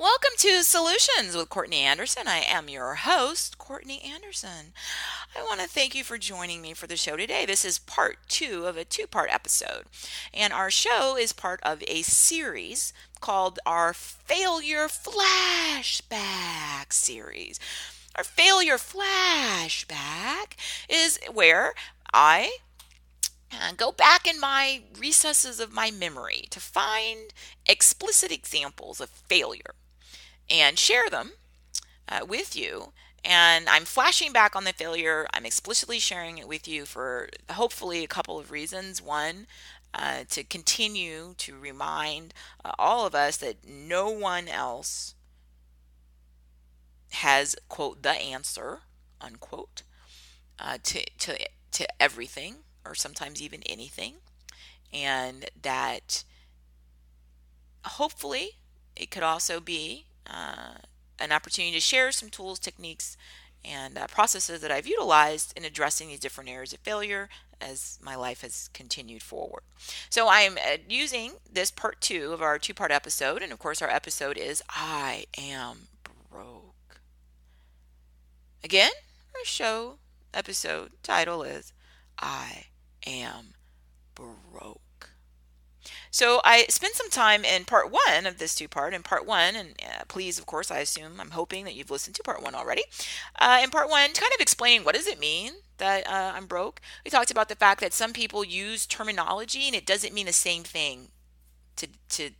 Welcome to Solutions with Courtney Anderson. I am your host, Courtney Anderson. I want to thank you for joining me for the show today. This is part two of a two-part episode. And our show is part of a series called our Failure Flashback series. Our Failure Flashback is where I go back in my recesses of my memory to find explicit examples of failure and share them with you. And I'm flashing back on the failure. I'm explicitly sharing it with you for hopefully a couple of reasons. One, to continue to remind all of us that no one else has, quote, the answer, unquote, to everything or sometimes even anything. And that hopefully it could also be an opportunity to share some tools, techniques, and processes that I've utilized in addressing these different areas of failure as my life has continued forward. So I'm using this part two of our two-part episode, and of course our episode is I Am Broke. Again, our show episode title is I Am Broke. So I spent some time in part one of this two-part. In part one, and please, of course, I assume, I'm hoping that you've listened to part one already. In part one, kind of explaining what does it mean that I'm broke. We talked about the fact that some people use terminology and it doesn't mean the same thing to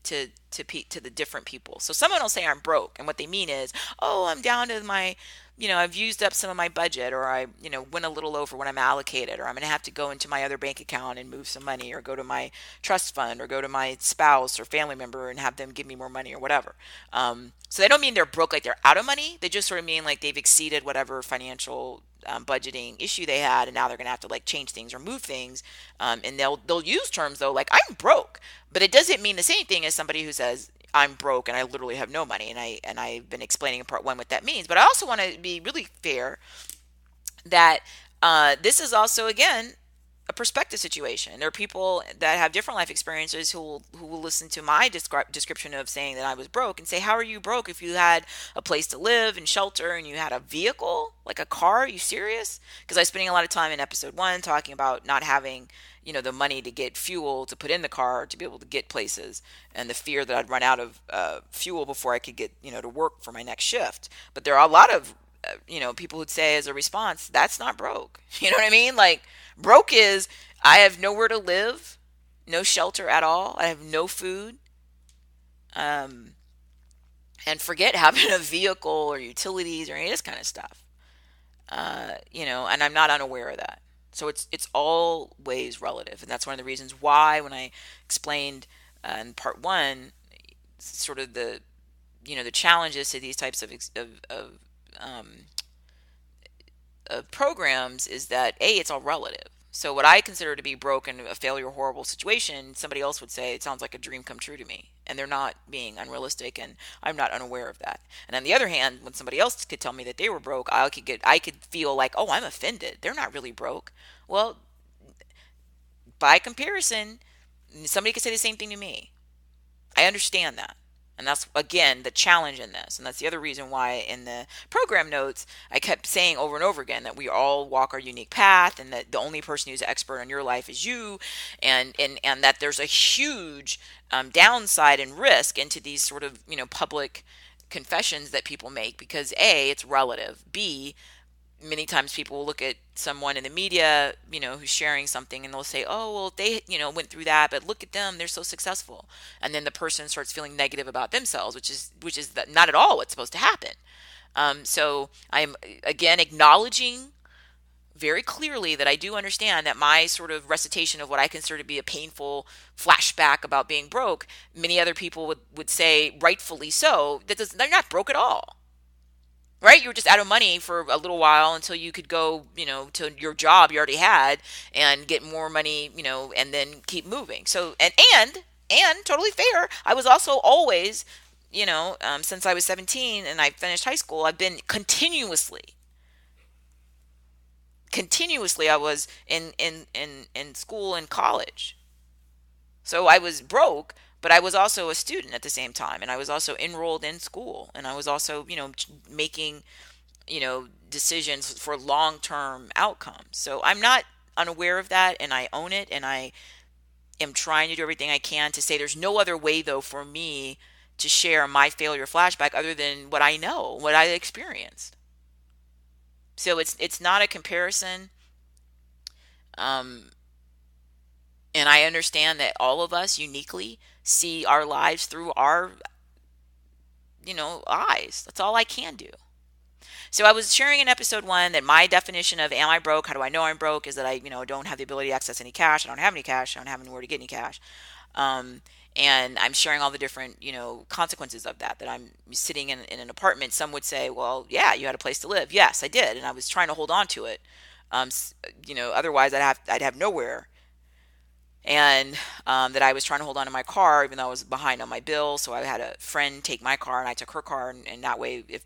the different people. So someone will say I'm broke, and what they mean is, oh, I'm down to my, I've used up some of my budget, or I, went a little over what I'm allocated, or I'm going to have to go into my other bank account and move some money, or go to my trust fund, or go to my spouse or family member and have them give me more money or whatever. So they don't mean they're broke like they're out of money. They just sort of mean like they've exceeded whatever financial budgeting issue they had, and now they're gonna have to like change things or move things. And they'll use terms though like I'm broke, but it doesn't mean the same thing as somebody who says I'm broke and I literally have no money. And I've been explaining in part one what that means. But I also want to be really fair that this is also again a perspective situation. There are people that have different life experiences who will listen to my description of saying that I was broke and say, "How are you broke if you had a place to live and shelter and you had a vehicle like a car? Are you serious?" Because I was spending a lot of time in episode one talking about not having the money to get fuel to put in the car to be able to get places, and the fear that I'd run out of fuel before I could get to work for my next shift. But there are a lot of people who'd say as a response, that's not broke. You know what I mean? Like, broke is I have nowhere to live, no shelter at all. I have no food. Um, and forget having a vehicle or utilities or any of this kind of stuff. And I'm not unaware of that. So it's always relative. And that's one of the reasons why when I explained in part one, sort of the challenges to these types um, programs is that it's all relative. So what I consider to be broken, a failure, horrible situation, somebody else would say it sounds like a dream come true to me, and they're not being unrealistic, and I'm not unaware of that. And on the other hand, when somebody else could tell me that they were broke, I could feel like, oh, I'm offended. They're not really broke. Well, by comparison, somebody could say the same thing to me. I understand that. And that's, again, the challenge in this. And that's the other reason why in the program notes, I kept saying over and over again that we all walk our unique path, and that the only person who's an expert on your life is you. And that there's a huge downside and risk into these sort of, public confessions that people make because A, it's relative. B, many times people will look at someone in the media, who's sharing something, and they'll say, "Oh, well, they, went through that, but look at them, they're so successful." And then the person starts feeling negative about themselves, which is not at all what's supposed to happen. So I'm again acknowledging very clearly that I do understand that my sort of recitation of what I consider to be a painful flashback about being broke, many other people would say, rightfully so, they're not broke at all. Right? You were just out of money for a little while until you could go, to your job you already had and get more money, and then keep moving. So, and totally fair. I was also always, since I was 17 and I finished high school, I've been continuously I was in school and college. So I was broke, But I was also a student at the same time, and I was also enrolled in school, and I was also, making, decisions for long-term outcomes. So I'm not unaware of that, and I own it, and I am trying to do everything I can to say there's no other way though for me to share my failure flashback other than what I know, what I experienced. So it's not a comparison. Um, and I understand that all of us uniquely see our lives through our, eyes. That's all I can do. So I was sharing in episode 1 that my definition of am I broke, how do I know I'm broke, is that I, don't have the ability to access any cash. I don't have any cash. I don't have anywhere to get any cash. Um, and I'm sharing all the different, consequences of that I'm sitting in an apartment. Some would say, well, yeah, you had a place to live. Yes, I did. And I was trying to hold on to it. Otherwise I'd have nowhere. And that I was trying to hold on to my car, even though I was behind on my bill. So I had a friend take my car and I took her car. And that way, if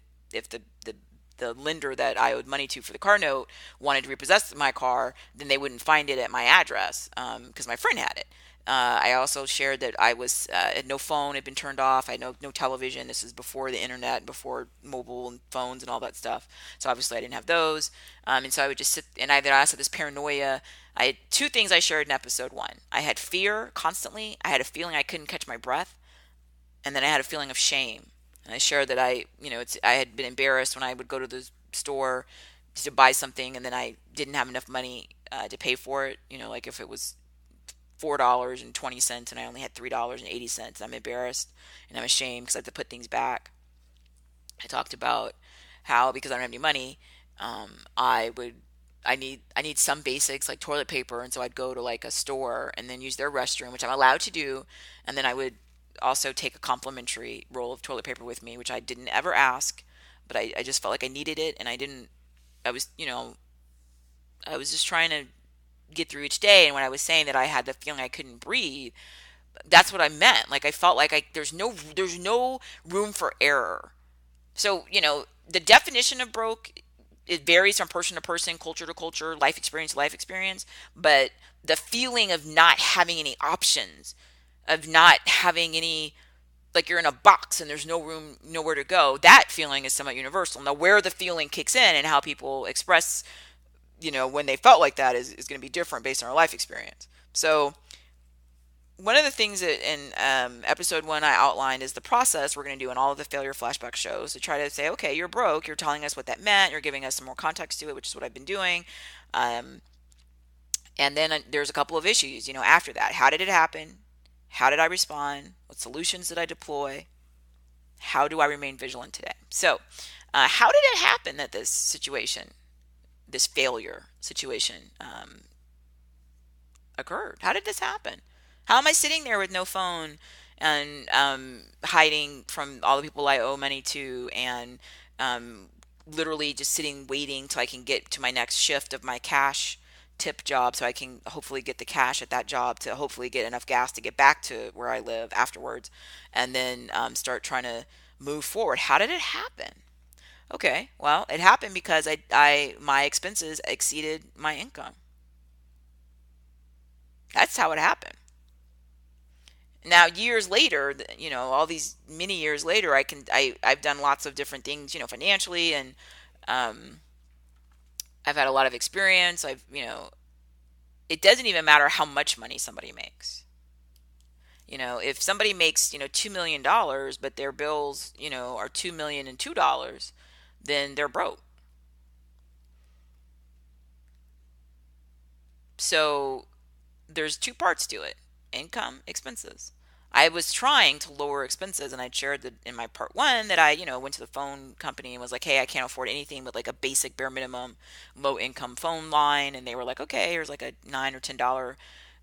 the lender that I owed money to for the car note wanted to repossess my car, then they wouldn't find it at my address because my friend had it. I also shared that I was had no phone had been turned off. I had no television. This is before the internet, before mobile and phones and all that stuff. So obviously I didn't have those. And so I would just sit, and I also had this paranoia. I had two things I shared in episode 1. I had fear constantly. I had a feeling I couldn't catch my breath, and then I had a feeling of shame. And I shared that I had been embarrassed when I would go to the store to buy something, and then I didn't have enough money to pay for it. Like if it was $4.20 and I only had $3.80. I'm embarrassed and I'm ashamed because I have to put things back. I talked about how because I don't have any money, I need some basics like toilet paper, and so I'd go to like a store and then use their restroom, which I'm allowed to do, and then I would also take a complimentary roll of toilet paper with me, which I didn't ever ask, but I just felt like I needed it, and I didn't. I was I was just trying to get through each day, and when I was saying that I had the feeling I couldn't breathe, that's what I meant. Like I felt like there's no room for error. So, the definition of broke, it varies from person to person, culture to culture, life experience to life experience, but the feeling of not having any options, of not having any, like you're in a box and there's no room, nowhere to go, that feeling is somewhat universal. Now, where the feeling kicks in and how people express, when they felt like that is going to be different based on our life experience. So, one of the things that in episode 1 I outlined is the process we're going to do in all of the failure flashback shows to try to say, okay, you're broke. You're telling us what that meant. You're giving us some more context to it, which is what I've been doing. Um, and then there's a couple of issues, after that. How did it happen? How did I respond? What solutions did I deploy? How do I remain vigilant today? So, how did it happen that this situation, this failure situation, occurred? How did this happen? How am I sitting there with no phone and hiding from all the people I owe money to, and literally just sitting waiting till I can get to my next shift of my cash tip job so I can hopefully get the cash at that job to hopefully get enough gas to get back to where I live afterwards, and then start trying to move forward? How did it happen? Okay, well, it happened because my expenses exceeded my income. That's how it happened. Now, years later, all these many years later, I've done lots of different things, financially, and um, I've had a lot of experience. It doesn't even matter how much money somebody makes. If somebody makes, $2 million, but their bills, are $2,002, then they're broke. So there's two parts to it: income, expenses. I was trying to lower expenses, and I shared that in my part 1 that I, went to the phone company and was like, hey, I can't afford anything but like a basic bare minimum low income phone line. And they were like, okay, here's like a $9 or $10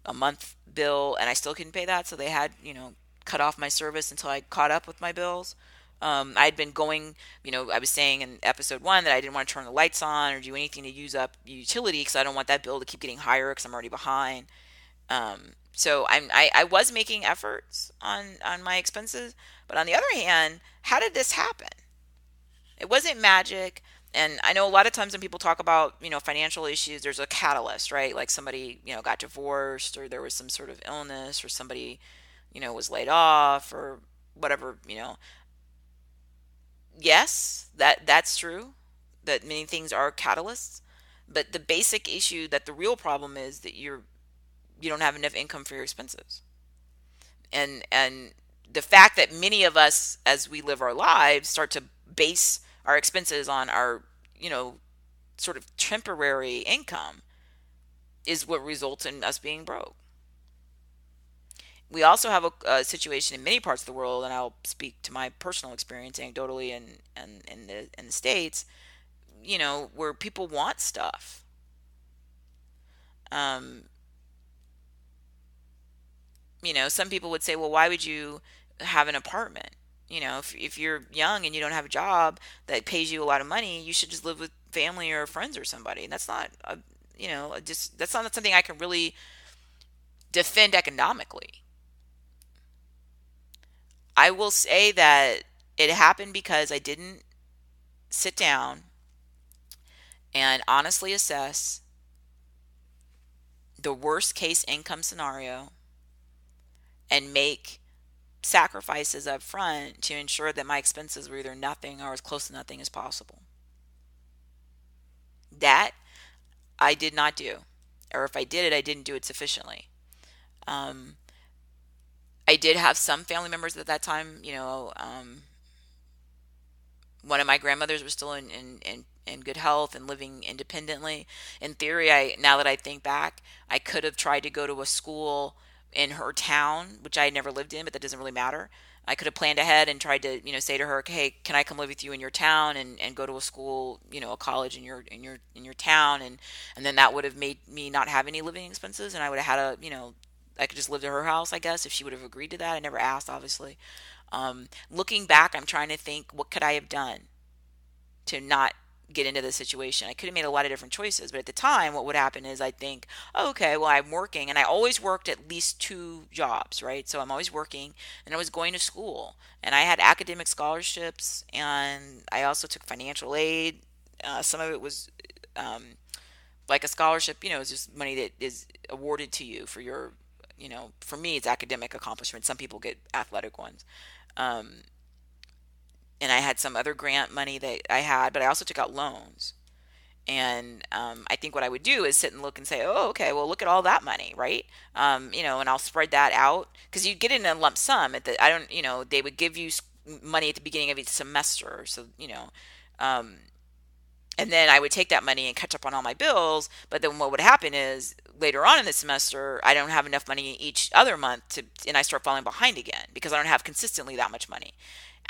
a month bill. And I still couldn't pay that. So they had, cut off my service until I caught up with my bills. I had been going, I was saying in episode 1 that I didn't want to turn the lights on or do anything to use up utility because I don't want that bill to keep getting higher because I'm already behind. So I was making efforts on my expenses, but on the other hand, how did this happen? It wasn't magic. And I know a lot of times when people talk about, financial issues, there's a catalyst, right? Like somebody, got divorced, or there was some sort of illness, or somebody, was laid off or whatever, yes, that's true, that many things are catalysts, but the basic issue, that the real problem is that you don't have enough income for your expenses. And the fact that many of us, as we live our lives, start to base our expenses on our, sort of temporary income, is what results in us being broke. We also have a situation in many parts of the world, and I'll speak to my personal experience anecdotally and in the States, where people want stuff. Um, some people would say, well, why would you have an apartment? If you're young and you don't have a job that pays you a lot of money, you should just live with family or friends or somebody. And that's not, just that's not something I can really defend economically. I will say that it happened because I didn't sit down and honestly assess the worst case income scenario and make sacrifices up front to ensure that my expenses were either nothing or as close to nothing as possible. That I did not do. Or if I did it, I didn't do it sufficiently. Um, I did have some family members at that time. One of my grandmothers was still in good health and living independently. In theory, now that I think back, I could have tried to go to a school in her town, which I had never lived in, but that doesn't really matter. I could have planned ahead and tried to, say to her, "Hey, can I come live with you in your town and go to a school, a college in your town?" And then that would have made me not have any living expenses, and I would have had I could just live at her house, I guess, if she would have agreed to that. I never asked, obviously. Looking back, I'm trying to think, what could I have done to not get into this situation? I could have made a lot of different choices, but at the time, what would happen is I'd think, oh, okay, well, I'm working, and I always worked at least two jobs, right? So I'm always working, and I was going to school, and I had academic scholarships, and I also took financial aid. Some of it was like a scholarship, it's just money that is awarded to you for your, for me, it's academic accomplishment. Some people get athletic ones. Um, and I had some other grant money that I had, but I also took out loans. And I think what I would do is sit and look and say, oh, okay, well, look at all that money, right? And I'll spread that out because you get it in a lump sum. I don't, they would give you money at the beginning of each semester, so um, and then I would take that money and catch up on all my bills. But then what would happen is later on in the semester, I don't have enough money each other month and I start falling behind again because I don't have consistently that much money.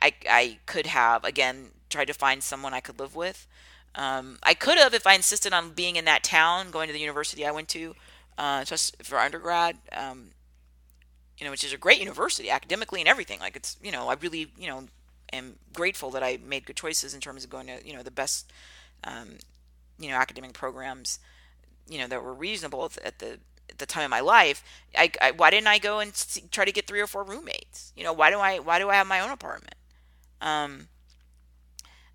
I could have, again, tried to find someone I could live with. I could have, if I insisted on being in that town, going to the university I went to, just for undergrad, which is a great university academically and everything. Like I really, am grateful that I made good choices in terms of going to, the best, um, academic programs, that were reasonable at the time of my life. Why didn't I go and try to get three or four roommates? Why do I have my own apartment? Um,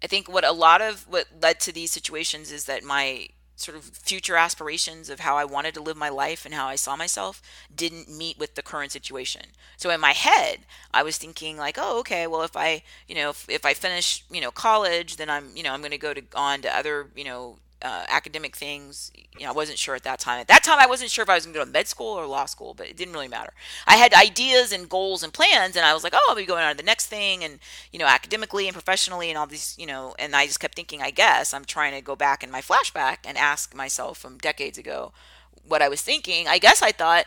I think what led to these situations is that my sort of future aspirations of how I wanted to live my life and how I saw myself didn't meet with the current situation. So in my head, I was thinking like, oh, okay, well, if I finish, college, then I'm going to on to other, academic things. I wasn't sure at that time. At that time, I wasn't sure if I was going to go to med school or law school, but it didn't really matter. I had ideas and goals and plans, and I was like, oh, I'll be going on to the next thing, and academically and professionally, and all these, and I just kept thinking, I guess I'm trying to go back in my flashback and ask myself from decades ago what I was thinking. I guess I thought,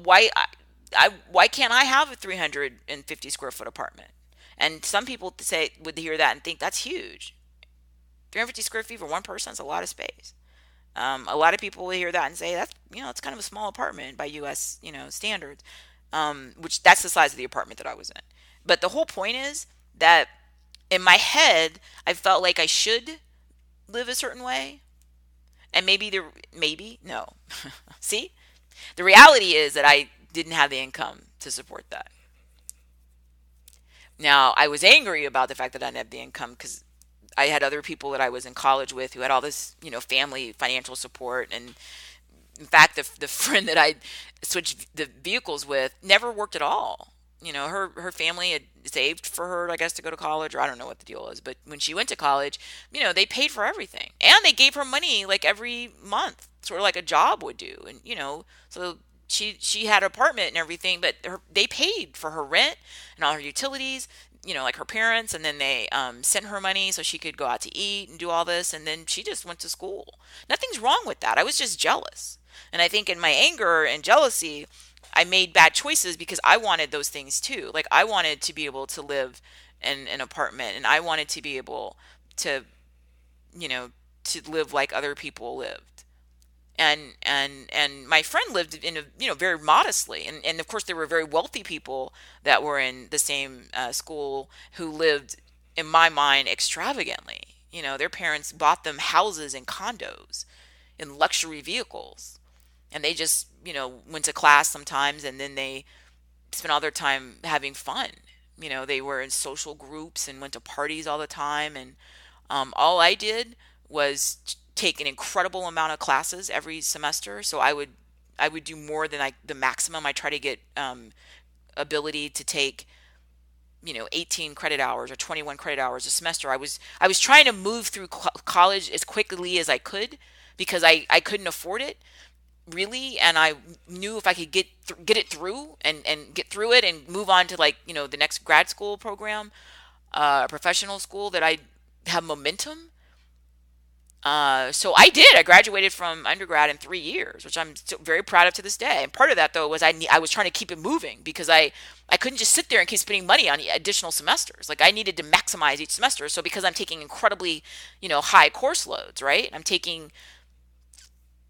why can't I have a 350 square foot apartment? And some people would hear that and think that's huge. 350 square feet for one person is a lot of space. A lot of people will hear that and say that's it's kind of a small apartment by U.S. Standards, which that's the size of the apartment that I was in. But the whole point is that in my head, I felt like I should live a certain way, and maybe no. See, the reality is that I didn't have the income to support that. Now I was angry about the fact that I didn't have the income because I had other people that I was in college with who had all this, family financial support, and In fact, the friend that I switched the vehicles with never worked at all. Her family had saved for her, I guess, to go to college, or I don't know what the deal is. But when she went to college, they paid for everything, and they gave her money like every month, sort of like a job would do. And so she had an apartment and everything, but they paid for her rent and all her utilities. Like her parents, and then they sent her money so she could go out to eat and do all this, and then she just went to school. Nothing's wrong with that. I was just jealous. And I think in my anger and jealousy, I made bad choices because I wanted those things too. Like I wanted to be able to live in an apartment, and I wanted to be able to, you know, to live like other people lived. And my friend lived in a, very modestly, and of course there were very wealthy people that were in the same school who lived, in my mind, extravagantly. Their parents bought them houses and condos in luxury vehicles, and they just went to class sometimes, and then they spent all their time having fun. They were in social groups and went to parties all the time, and all I did was take an incredible amount of classes every semester. So I would do more than the maximum. I try to get ability to take 18 credit hours or 21 credit hours a semester. I was trying to move through college as quickly as I could because I couldn't afford it really, and I knew if I could get it through and get through it and move on to, like, the next grad school program, professional school, that I have momentum. So I did. I graduated from undergrad in 3 years, which I'm still very proud of to this day. And part of that, though, was I was trying to keep it moving because I couldn't just sit there and keep spending money on additional semesters. Like I needed to maximize each semester. So because I'm taking incredibly, high course loads, right? I'm taking,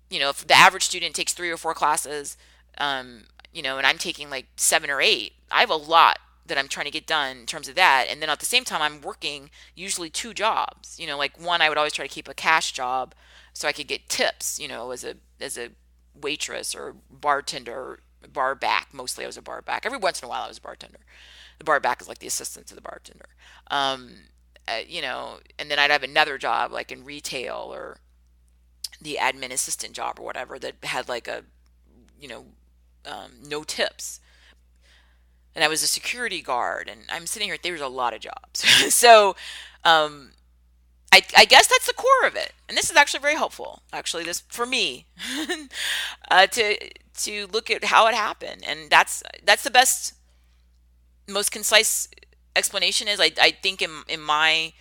if the average student takes 3 or 4 classes, and I'm taking like 7 or 8, I have a lot that I'm trying to get done in terms of that. And then at the same time, I'm working usually 2 jobs. Like one, I would always try to keep a cash job so I could get tips, as a waitress or bartender, bar back. Mostly I was a bar back. Every once in a while I was a bartender. The bar back is like the assistant to the bartender. Um, and then I'd have another job like in retail or the admin assistant job or whatever that had like a, you know, no tips. And I was a security guard, and I'm sitting here. There's a lot of jobs, so um, I guess that's the core of it. And this is actually very helpful. Actually, this for me to look at how it happened, and that's the best, most concise explanation. Is I think in my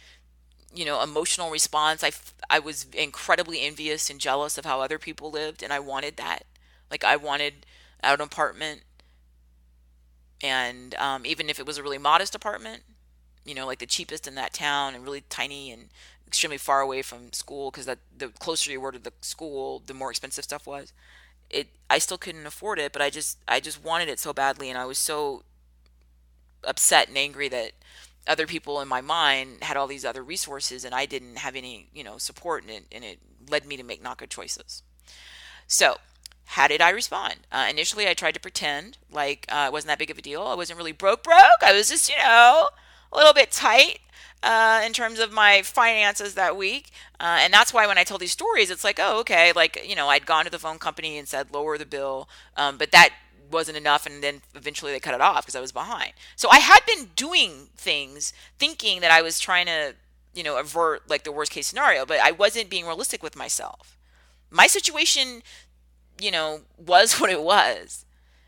emotional response, I was incredibly envious and jealous of how other people lived, and I wanted that. Like I wanted an apartment, and even if it was a really modest apartment, like the cheapest in that town, and really tiny and extremely far away from school, because that the closer you were to the school, the more expensive stuff was. I still couldn't afford it, but I just wanted it so badly, and I was so upset and angry that other people in my mind had all these other resources and I didn't have any, support, and it led me to make not good choices. So, how did I respond? Initially, I tried to pretend like it wasn't that big of a deal. I wasn't really broke. I was just, a little bit tight in terms of my finances that week. And that's why when I tell these stories, it's like, oh, okay. Like, I'd gone to the phone company and said, lower the bill. But that wasn't enough. And then eventually they cut it off because I was behind. So I had been doing things thinking that I was trying to, avert like the worst case scenario, but I wasn't being realistic with myself. My situation, was what it was.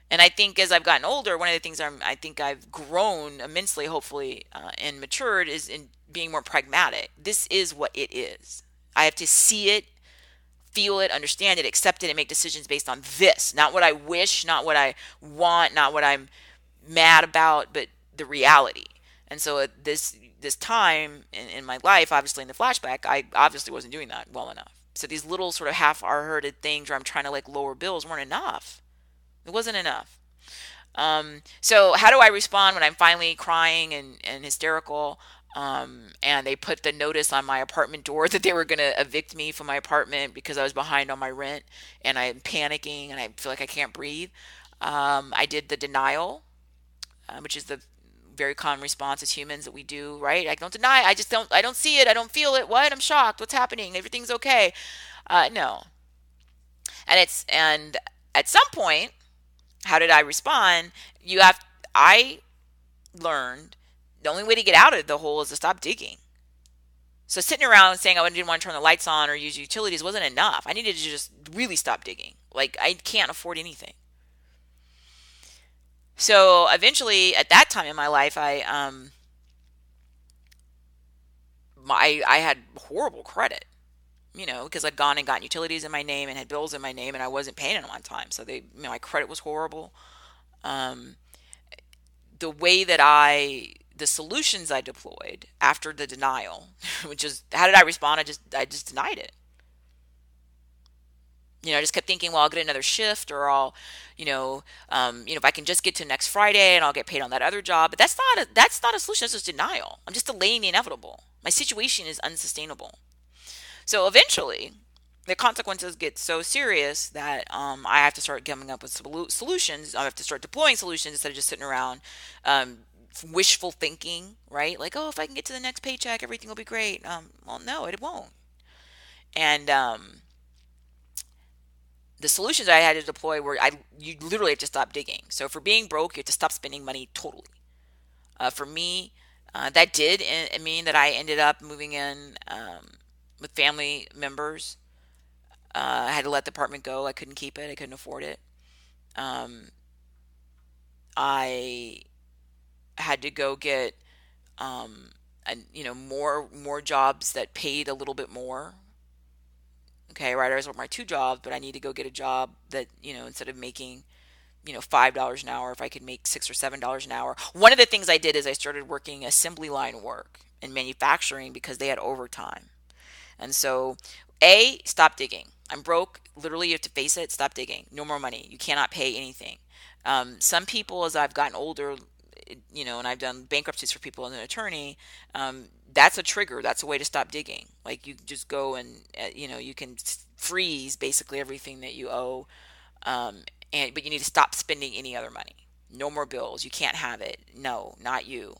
And I think as I've gotten older, one of the things I think I've grown immensely, hopefully, and matured, is in being more pragmatic. This is what it is. I have to see it, feel it, understand it, accept it, and make decisions based on this. Not what I wish, not what I want, not what I'm mad about, but the reality. And so at this time in my life, obviously in the flashback, I obviously wasn't doing that well enough. So these little sort of half-hearted things where I'm trying to like lower bills weren't enough. It wasn't enough. So how do I respond when I'm finally crying and hysterical? And they put the notice on my apartment door that they were going to evict me from my apartment because I was behind on my rent, and I'm panicking and I feel like I can't breathe. I did the denial, which is the very common response as humans that we do, right? I don't deny. I don't see it. I don't feel it. What? I'm shocked. What's happening? Everything's okay. No. And at some point, how did I respond? I learned the only way to get out of the hole is to stop digging. So sitting around saying I didn't want to turn the lights on or use utilities wasn't enough. I needed to just really stop digging. Like, I can't afford anything. So eventually, at that time in my life, I had horrible credit, because I'd gone and gotten utilities in my name and had bills in my name, and I wasn't paying them on time. So my credit was horrible. Um, the way that the solutions I deployed after the denial, which is, how did I respond? I just denied it. I just kept thinking, well, I'll get another shift, or I'll, if I can just get to next Friday and I'll get paid on that other job. But that's not a solution. That's just denial. I'm just delaying the inevitable. My situation is unsustainable. So eventually, the consequences get so serious that I have to start coming up with solutions. I have to start deploying solutions instead of just sitting around wishful thinking, right? Like, oh, if I can get to the next paycheck, everything will be great. Well, no, it won't. And the solutions I had to deploy were you literally have to stop digging. So for being broke, you have to stop spending money totally. For me, that did mean that I ended up moving in with family members. I had to let the apartment go. I couldn't keep it. I couldn't afford it. Um, I had to go get more jobs that paid a little bit more. Okay, right. I was working my two jobs, but I need to go get a job that, instead of making, $5 an hour, if I could make $6 or $7 an hour. One of the things I did is I started working assembly line work in manufacturing because they had overtime. And so, stop digging. I'm broke. Literally, you have to face it. Stop digging. No more money. You cannot pay anything. Some people, as I've gotten older, and I've done bankruptcies for people as an attorney, that's a trigger. That's a way to stop digging. Like, you just go and, you can freeze basically everything that you owe. But you need to stop spending any other money. No more bills. You can't have it. No, not you.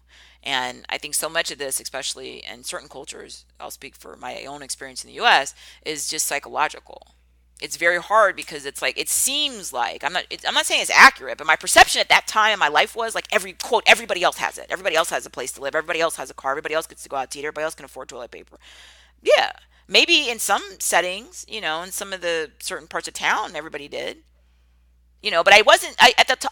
And I think so much of this, especially in certain cultures, I'll speak for my own experience in the US, is just psychological. It's very hard because it's like, it seems like, I'm not saying it's accurate, but my perception at that time in my life was like, everybody else has it. Everybody else has a place to live. Everybody else has a car. Everybody else gets to go out to eat. Everybody else can afford toilet paper. Yeah. Maybe in some settings, in some of the certain parts of town, everybody did. But I wasn't.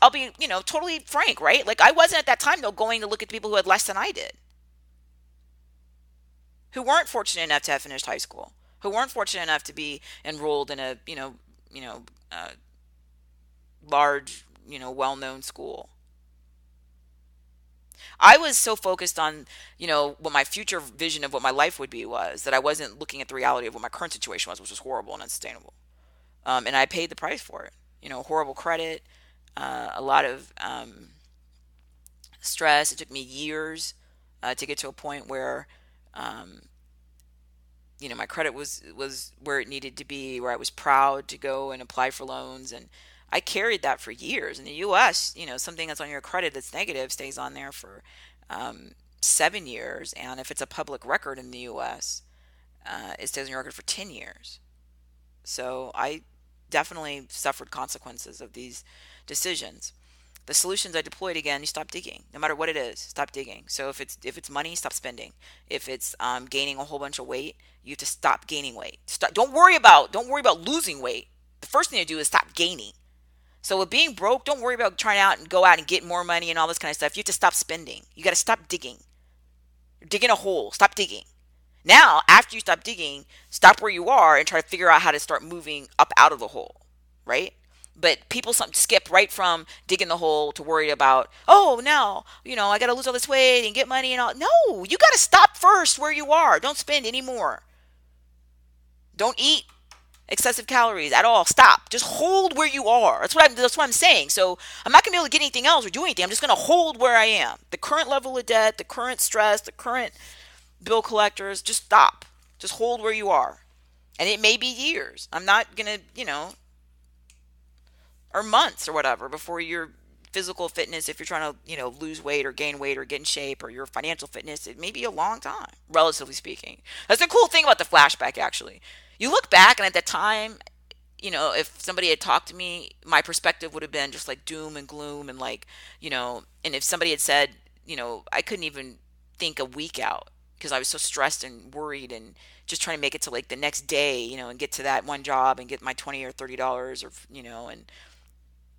I'll be, totally frank, right? Like, I wasn't at that time though going to look at people who had less than I did, who weren't fortunate enough to have finished high school, who weren't fortunate enough to be enrolled in a, uh, large, well-known school. I was so focused on, what my future vision of what my life would be was, that I wasn't looking at the reality of what my current situation was, which was horrible and unsustainable. And I paid the price for it. Horrible credit, a lot of stress. It took me years to get to a point where, um, my credit was where it needed to be, where I was proud to go and apply for loans, and I carried that for years. In the U.S., something that's on your credit that's negative stays on there for 7 years, and if it's a public record in the U.S., it stays on your record for 10 years. So I definitely suffered consequences of these decisions. The solutions I deployed, again, you stop digging. No matter what it is, stop digging. So if it's money, stop spending. If it's gaining a whole bunch of weight, you have to stop gaining weight. Don't worry about losing weight. The first thing to do is stop gaining. So with being broke, don't worry about trying out and go out and get more money and all this kind of stuff. You have to stop spending. You got to stop digging. You're digging a hole. Stop digging. Now, after you stop digging, stop where you are and try to figure out how to start moving up out of the hole, right? But people skip right from digging the hole to worry about, oh, now, I got to lose all this weight and get money and all. No, you got to stop first where you are. Don't spend any more. Don't eat excessive calories at all. Stop. Just hold where you are. That's what I'm saying. So I'm not going to be able to get anything else or do anything. I'm just going to hold where I am. The current level of debt, the current stress, the current bill collectors, just stop. Just hold where you are. And it may be years. I'm not going to, or months or whatever before your physical fitness, if you're trying to, lose weight or gain weight or get in shape, or your financial fitness, it may be a long time, relatively speaking. That's the cool thing about the flashback, actually. You look back, and at that time, if somebody had talked to me, my perspective would have been just like doom and gloom and like, and if somebody had said, I couldn't even think a week out because I was so stressed and worried and just trying to make it to like the next day, and get to that one job and get my 20 or $30 or, and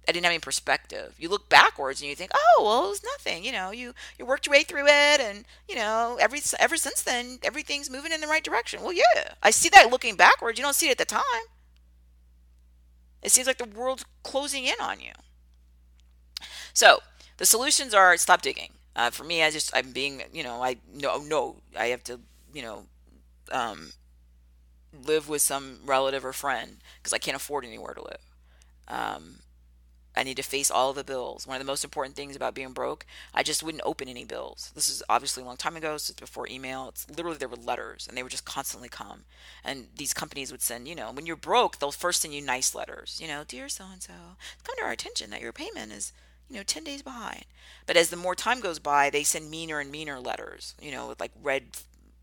I didn't have any perspective. You look backwards and you think, oh, well, it was nothing. You worked your way through it, and ever since then, everything's moving in the right direction. Well, yeah, I see that looking backwards. You don't see it at the time. It seems like the world's closing in on you. So the solutions are stop digging. For me, I'm being, I no, I have to, you know, um, live with some relative or friend because I can't afford anywhere to live. Um, I need to face all of the bills. One of the most important things about being broke, I just wouldn't open any bills. This is obviously a long time ago, so it's before email. It's literally there were letters, and they would just constantly come. And these companies would send, when you're broke, they'll first send you nice letters. Dear so and so, it's come to our attention that your payment is, 10 days behind. But as the more time goes by, they send meaner and meaner letters, with like red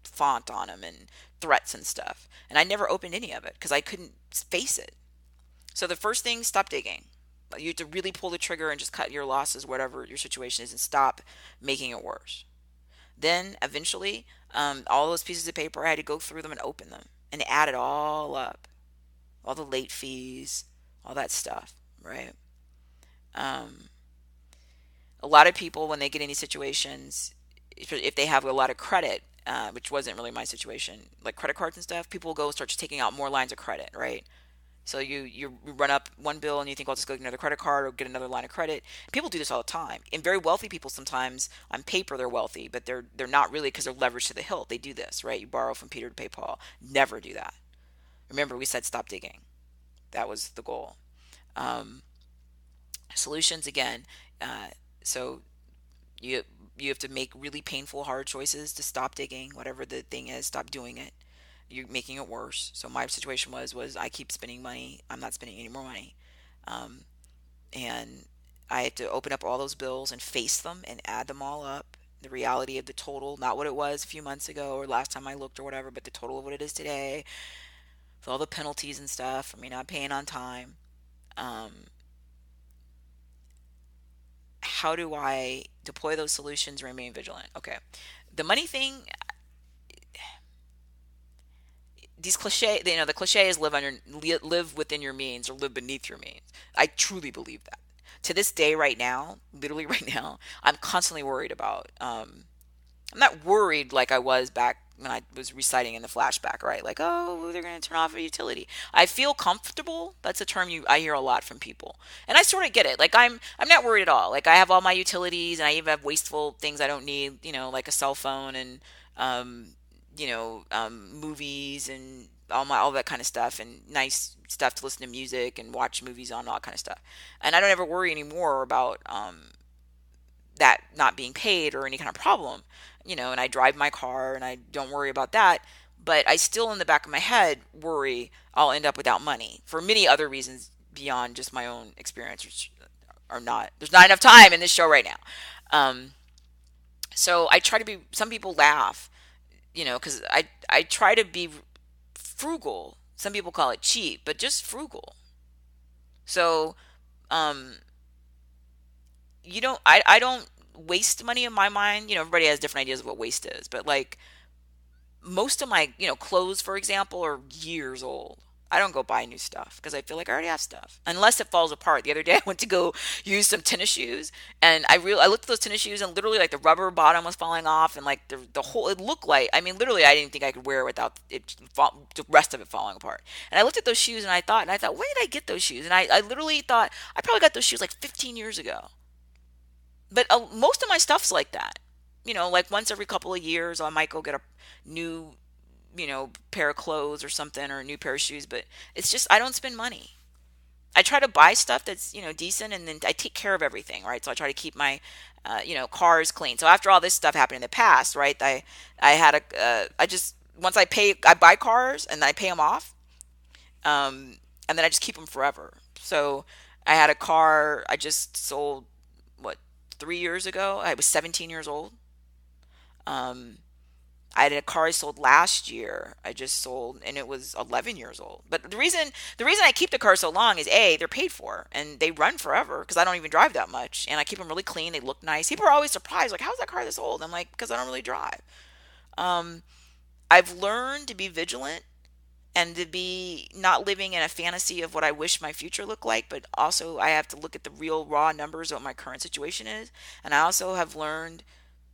font on them and threats and stuff. And I never opened any of it because I couldn't face it. So the first thing, stop digging. You have to really pull the trigger and just cut your losses, whatever your situation is, and stop making it worse. Then eventually, all those pieces of paper, I had to go through them and open them and add it all up, all the late fees, all that stuff, right? Um, a lot of people, when they get in these situations, if they have a lot of credit, which wasn't really my situation, like credit cards and stuff, people will go start just taking out more lines of credit, right? So you run up one bill and you think, I'll just go get another credit card or get another line of credit. People do this all the time. And very wealthy people sometimes, on paper, they're wealthy, but they're not really because they're leveraged to the hilt. They do this, right? You borrow from Peter to pay Paul. Never do that. Remember, we said stop digging. That was the goal. Um, Solutions again. So you you have to make really painful, hard choices to stop digging. Whatever the thing is, stop doing it. You're making it worse. So my situation was I keep spending money. I'm not spending any more money. Um, and I had to open up all those bills and face them and add them all up. The reality of the total, not what it was a few months ago or last time I looked or whatever, but the total of what it is today, with all the penalties and stuff for me not paying on time. Um, how do I deploy those solutions, remain vigilant? Okay. The money thing, these cliche, the cliche is live within your means or live beneath your means. I truly believe that. To this day, right now, literally right now, I'm constantly worried about. I'm not worried like I was back when I was reciting in the flashback, right? Like, oh, they're going to turn off a utility. I feel comfortable. That's a term I hear a lot from people, and I sort of get it. Like, I'm not worried at all. Like, I have all my utilities, and I even have wasteful things I don't need. Like a cell phone and um, movies and all that kind of stuff, and nice stuff to listen to music and watch movies on, all that kind of stuff. And I don't ever worry anymore about that not being paid or any kind of problem, and I drive my car and I don't worry about that. But I still, in the back of my head, worry I'll end up without money for many other reasons beyond just my own experience, which there's not enough time in this show right now. Um, so I try to be, some people laugh, because I try to be frugal. Some people call it cheap, but just frugal. So, um, I don't waste money in my mind. Everybody has different ideas of what waste is, but like most of my, clothes, for example, are years old. I don't go buy new stuff because I feel like I already have stuff unless it falls apart. The other day I went to go use some tennis shoes, and I looked at those tennis shoes, and literally like the rubber bottom was falling off, and like the whole, it looked like, I mean, literally I didn't think I could wear it without the rest of it falling apart. And I looked at those shoes and I thought, when did I get those shoes? And I literally thought I probably got those shoes like 15 years ago. But most of my stuff's like that. Like once every couple of years, I might go get a new, pair of clothes or something, or a new pair of shoes. But it's just, I don't spend money. I try to buy stuff that's, decent, and then I take care of everything, right? So I try to keep my, cars clean. So after all this stuff happened in the past, right? I had I just, once I buy cars and I pay them off, and then I just keep them forever. So I had a car I just sold, what, 3 years ago. I was 17 years old. Um, I had a car I sold last year. I just sold, and it was 11 years old. But the reason I keep the car so long is A, they're paid for and they run forever because I don't even drive that much, and I keep them really clean. They look nice. People are always surprised, like, how's that car this old? I'm like, because I don't really drive. Um, I've learned to be vigilant and to be not living in a fantasy of what I wish my future looked like, but also I have to look at the real raw numbers of what my current situation is. And I also have learned,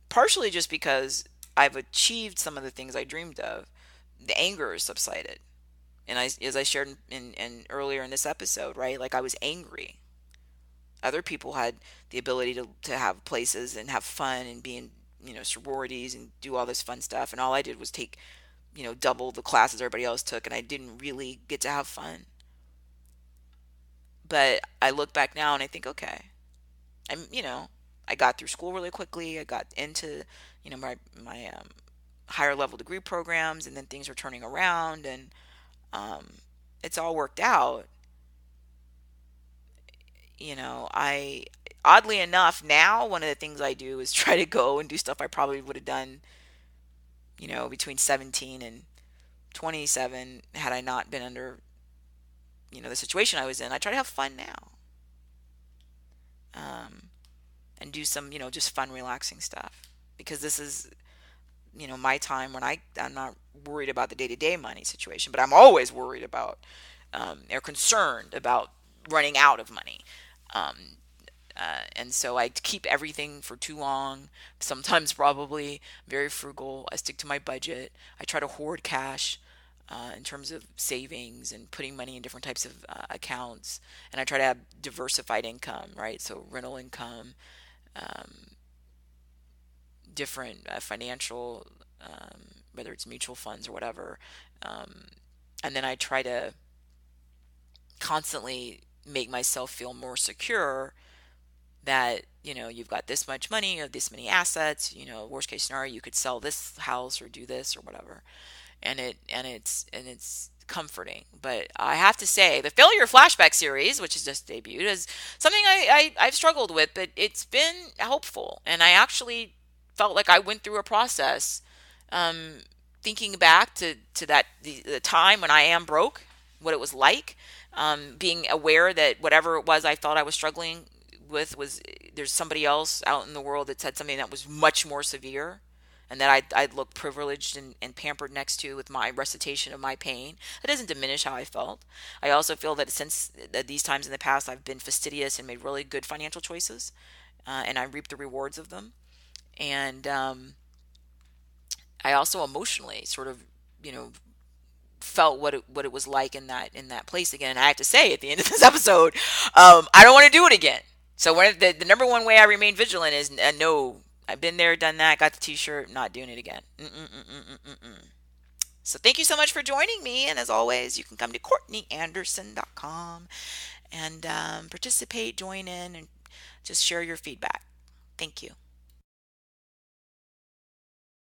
partially just because I've achieved some of the things I dreamed of, the anger has subsided. And as I shared in earlier in this episode, right? Like, I was angry. Other people had the ability to have places and have fun and be in, sororities and do all this fun stuff. And all I did was take, double the classes everybody else took, and I didn't really get to have fun. But I look back now and I think, okay, I got through school really quickly. I got into, my higher level degree programs, and then things were turning around, and um, it's all worked out. I oddly enough now one of the things I do is try to go and do stuff I probably would have done, between 17 and 27 had I not been under, the situation I was in. I try to have fun now, um, and do some, just fun, relaxing stuff, because this is, my time when I'm not worried about the day-to-day money situation, but I'm always worried about, or concerned about running out of money. Um, and so I keep everything for too long. Sometimes probably very frugal. I stick to my budget. I try to hoard cash in terms of savings and putting money in different types of accounts. And I try to have diversified income, right? So rental income, um, different financial, whether it's mutual funds or whatever. Um, and then I try to constantly make myself feel more secure that, you've got this much money, you have this many assets, worst case scenario, you could sell this house or do this or whatever. And it's comforting. But I have to say, the Failure Flashback series, which is just debuted, is something I've struggled with, but it's been helpful. And I actually felt like I went through a process, um, thinking back to that the time when I am broke, what it was like, being aware that whatever it was I thought I was struggling with was, there's somebody else out in the world that said something that was much more severe, and that I'd look privileged and pampered next to with my recitation of my pain. That doesn't diminish how I felt. I also feel that since these times in the past, I've been fastidious and made really good financial choices, and I reap the rewards of them. And I also emotionally sort of, felt what it was like in that place again. And I have to say, at the end of this episode, I don't want to do it again. So one of the number one way I remain vigilant is, no. I've been there, done that, got the t-shirt, not doing it again. Mm-mm-mm-mm-mm-mm. So thank you so much for joining me. And as always, you can come to CourtneyAnderson.com and participate, join in, and just share your feedback. Thank you.